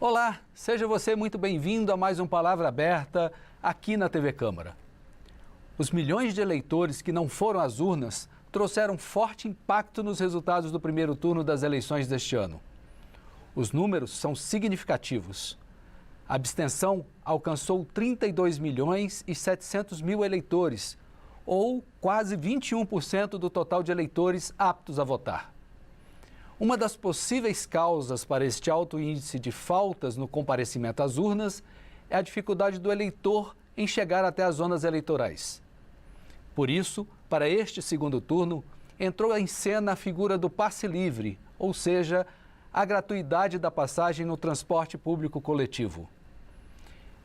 Olá, seja você muito bem-vindo a mais um Palavra Aberta aqui na TV Câmara. Os milhões de eleitores que não foram às urnas trouxeram forte impacto nos resultados do primeiro turno das eleições deste ano. Os números são significativos. A abstenção alcançou 32 milhões e 700 mil eleitores, ou quase 21% do total de eleitores aptos a votar. Uma das possíveis causas para este alto índice de faltas no comparecimento às urnas é a dificuldade do eleitor em chegar até as zonas eleitorais. Por isso, para este segundo turno, entrou em cena a figura do passe livre, ou seja, a gratuidade da passagem no transporte público coletivo.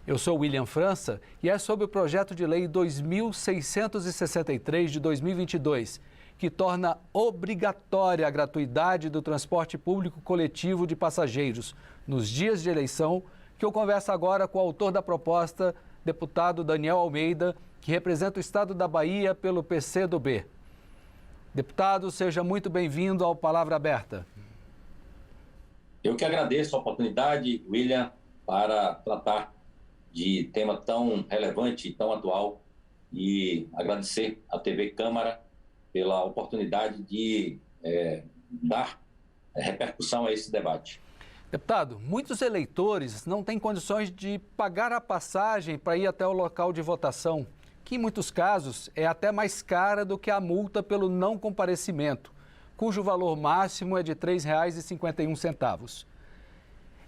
Eu sou William França e é sobre o projeto de lei 2663 de 2022, que torna obrigatória a gratuidade do transporte público coletivo de passageiros nos dias de eleição, que eu converso agora com o autor da proposta, deputado Daniel Almeida, que representa o estado da Bahia pelo PCdoB. Deputado, seja muito bem-vindo ao Palavra Aberta. Eu que agradeço a oportunidade, William, para tratar de tema tão relevante e tão atual e agradecer à TV Câmara pela oportunidade de dar repercussão a esse debate. Deputado, muitos eleitores não têm condições de pagar a passagem para ir até o local de votação, que em muitos casos é até mais cara do que a multa pelo não comparecimento, cujo valor máximo é de R$ 3,51.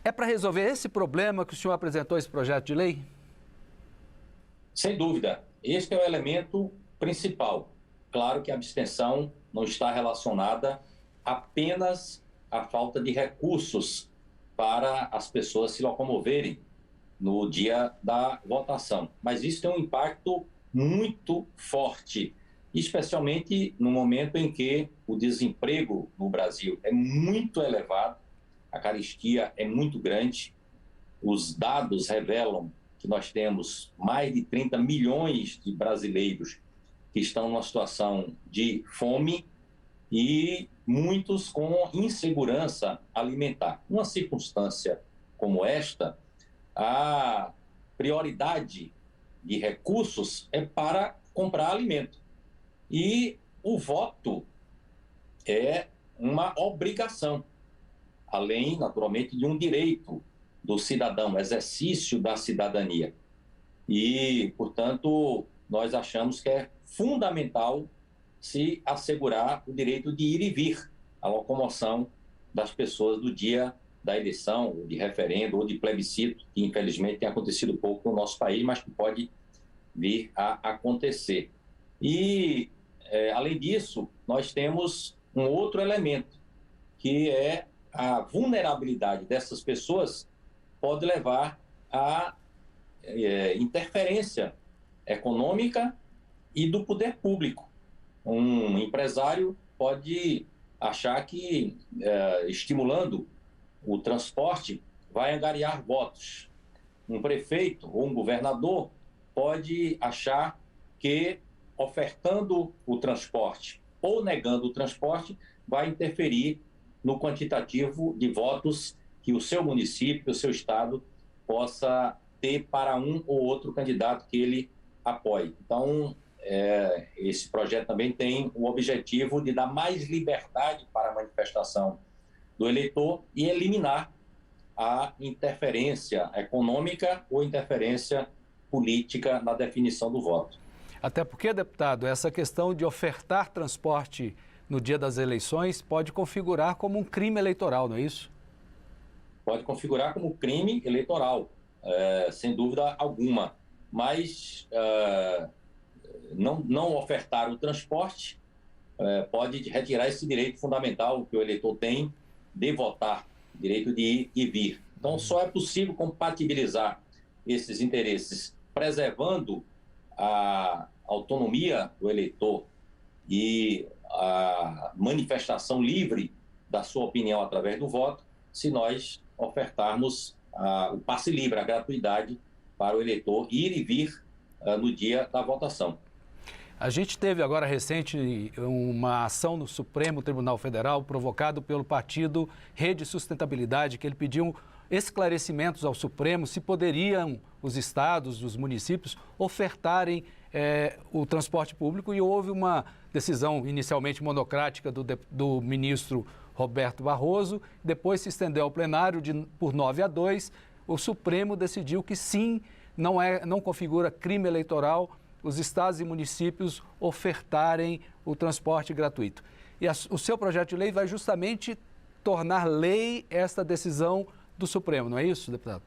É para resolver esse problema que o senhor apresentou esse projeto de lei? Sem dúvida, este é o elemento principal. Claro que a abstenção não está relacionada apenas à falta de recursos para as pessoas se locomoverem no dia da votação, mas isso tem um impacto muito forte, especialmente no momento em que o desemprego no Brasil é muito elevado, a carestia é muito grande, os dados revelam que nós temos mais de 30 milhões de brasileiros que estão numa situação de fome e muitos com insegurança alimentar. Numa circunstância como esta, a prioridade de recursos é para comprar alimento. E o voto é uma obrigação, além, naturalmente, de um direito do cidadão, exercício da cidadania. E, portanto, nós achamos que é fundamental se assegurar o direito de ir e vir, a locomoção das pessoas do dia da eleição, ou de referendo, ou de plebiscito, que infelizmente tem acontecido pouco no nosso país, mas que pode vir a acontecer. E, além disso, nós temos um outro elemento, que é a vulnerabilidade dessas pessoas pode levar a interferência econômica e do poder público. Um empresário pode achar que, estimulando o transporte, vai angariar votos. Um prefeito ou um governador pode achar que, ofertando o transporte ou negando o transporte, vai interferir no quantitativo de votos que o seu município, o seu estado, possa ter para um ou outro candidato que ele apoie. Então, esse projeto também tem o objetivo de dar mais liberdade para a manifestação do eleitor e eliminar a interferência econômica ou interferência política na definição do voto. Até porque, deputado, essa questão de ofertar transporte no dia das eleições pode configurar como um crime eleitoral, não é isso? Pode configurar como crime eleitoral, sem dúvida alguma. Mas não ofertar o transporte pode retirar esse direito fundamental que o eleitor tem de votar, direito de ir e vir. Então, só é possível compatibilizar esses interesses, preservando a autonomia do eleitor e a manifestação livre da sua opinião através do voto, se nós ofertarmos o passe livre, a gratuidade para o eleitor ir e vir no dia da votação. A gente teve agora recente uma ação no Supremo Tribunal Federal provocado pelo partido Rede Sustentabilidade, que ele pediu esclarecimentos ao Supremo se poderiam os estados, os municípios, ofertarem o transporte público, e houve uma decisão inicialmente monocrática do ministro Roberto Barroso, depois se estendeu ao plenário por 9-2, o Supremo decidiu que sim, não configura crime eleitoral os estados e municípios ofertarem o transporte gratuito. E o seu projeto de lei vai justamente tornar lei esta decisão do Supremo, não é isso, deputado?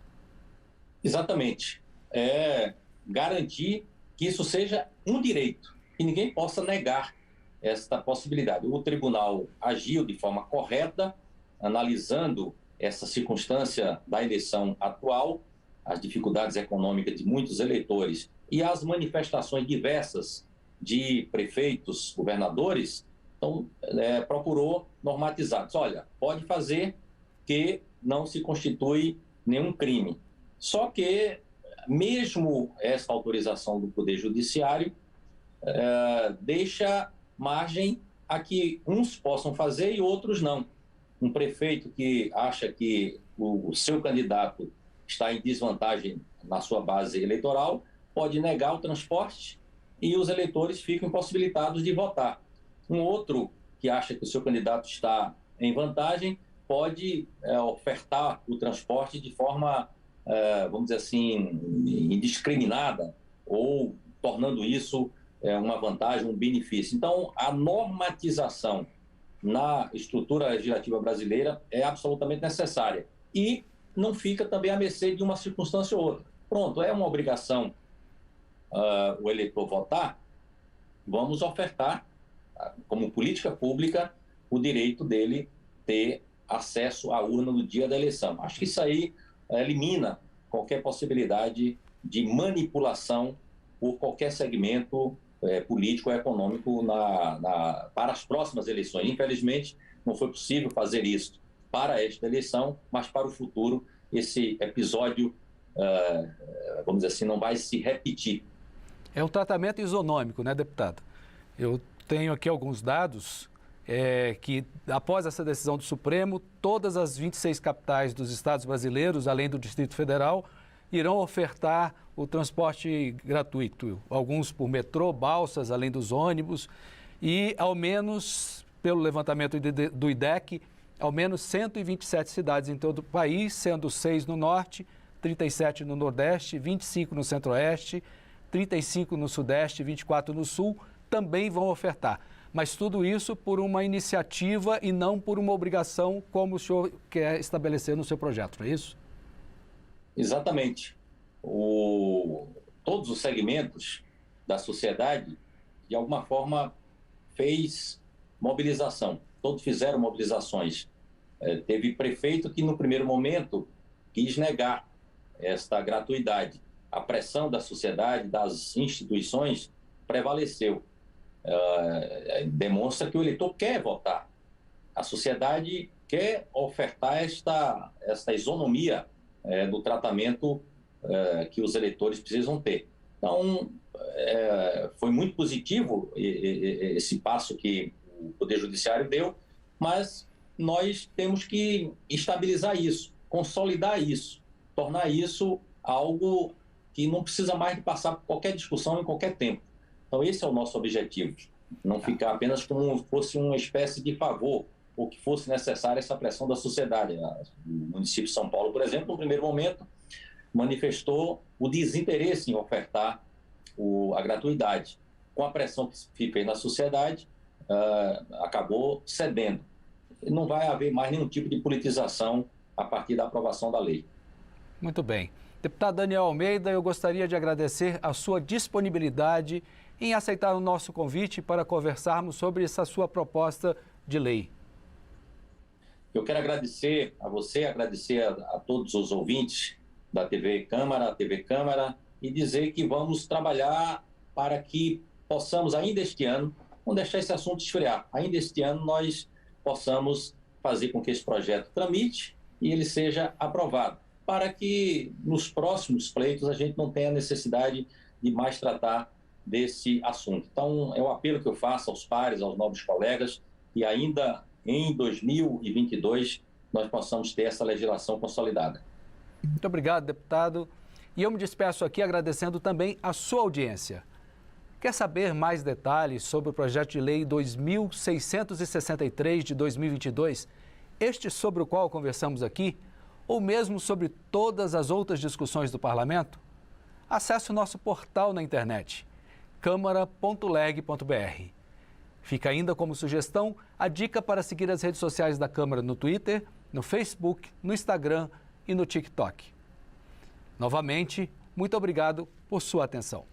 Exatamente. É garantir que isso seja um direito, que ninguém possa negar esta possibilidade. O tribunal agiu de forma correta, analisando essa circunstância da eleição atual, as dificuldades econômicas de muitos eleitores e as manifestações diversas de prefeitos, governadores. Então, procurou normatizar. Diz, olha, pode fazer, que não se constitui nenhum crime. Só que, mesmo essa autorização do Poder Judiciário, deixa margem a que uns possam fazer e outros não. Um prefeito que acha que o seu candidato está em desvantagem na sua base eleitoral pode negar o transporte e os eleitores ficam impossibilitados de votar. Um outro que acha que o seu candidato está em vantagem pode ofertar o transporte de forma, vamos dizer assim, indiscriminada, ou tornando isso uma vantagem, um benefício. Então, a normatização na estrutura legislativa brasileira é absolutamente necessária e não fica também à mercê de uma circunstância ou outra. Pronto, é uma obrigação o eleitor votar, vamos ofertar, como política pública, o direito dele ter acesso à urna no dia da eleição. Acho que isso aí elimina qualquer possibilidade de manipulação por qualquer segmento político ou econômico para as próximas eleições. Infelizmente, não foi possível fazer isso para esta eleição, mas para o futuro esse episódio, vamos dizer assim, não vai se repetir. É um tratamento isonômico, né, deputado? Eu tenho aqui alguns dados que, após essa decisão do Supremo, todas as 26 capitais dos estados brasileiros, além do Distrito Federal, irão ofertar o transporte gratuito, alguns por metrô, balsas, além dos ônibus, e ao menos, pelo levantamento do IDEC, ao menos 127 cidades em todo o país, sendo 6 no norte, 37 no nordeste, 25 no centro-oeste, 35 no sudeste, 24 no sul, também vão ofertar. Mas tudo isso por uma iniciativa e não por uma obrigação, como o senhor quer estabelecer no seu projeto, não é isso? Exatamente. Todos os segmentos da sociedade, de alguma forma, fez mobilização. Todos fizeram mobilizações. Teve prefeito que, no primeiro momento, quis negar esta gratuidade. A pressão da sociedade, das instituições, prevaleceu. Demonstra que o eleitor quer votar. A sociedade quer ofertar esta isonomia do tratamento que os eleitores precisam ter. Então, foi muito positivo esse passo que o Poder Judiciário deu, mas nós temos que estabilizar isso, consolidar isso, tornar isso algo que não precisa mais de passar por qualquer discussão em qualquer tempo. Então, esse é o nosso objetivo, não ficar apenas como se fosse uma espécie de favor, ou que fosse necessária essa pressão da sociedade. O município de São Paulo, por exemplo, no primeiro momento, manifestou o desinteresse em ofertar a gratuidade. Com a pressão que fez na sociedade, acabou cedendo. Não vai haver mais nenhum tipo de politização a partir da aprovação da lei. Muito bem. Deputado Daniel Almeida, eu gostaria de agradecer a sua disponibilidade em aceitar o nosso convite para conversarmos sobre essa sua proposta de lei. Eu quero agradecer a você, agradecer a todos os ouvintes da TV Câmara, e dizer que vamos trabalhar para que possamos, ainda este ano, não deixar esse assunto esfriar. Ainda este ano nós possamos fazer com que esse projeto tramite e ele seja aprovado, para que nos próximos pleitos a gente não tenha necessidade de mais tratar desse assunto. Então, é o apelo que eu faço aos pares, aos novos colegas, que ainda em 2022 nós possamos ter essa legislação consolidada. Muito obrigado, deputado. E eu me despeço aqui agradecendo também a sua audiência. Quer saber mais detalhes sobre o projeto de lei 2663 de 2022, este sobre o qual conversamos aqui, ou mesmo sobre todas as outras discussões do Parlamento? Acesse o nosso portal na internet, câmara.leg.br. Fica ainda como sugestão a dica para seguir as redes sociais da Câmara no Twitter, no Facebook, no Instagram e no TikTok. Novamente, muito obrigado por sua atenção.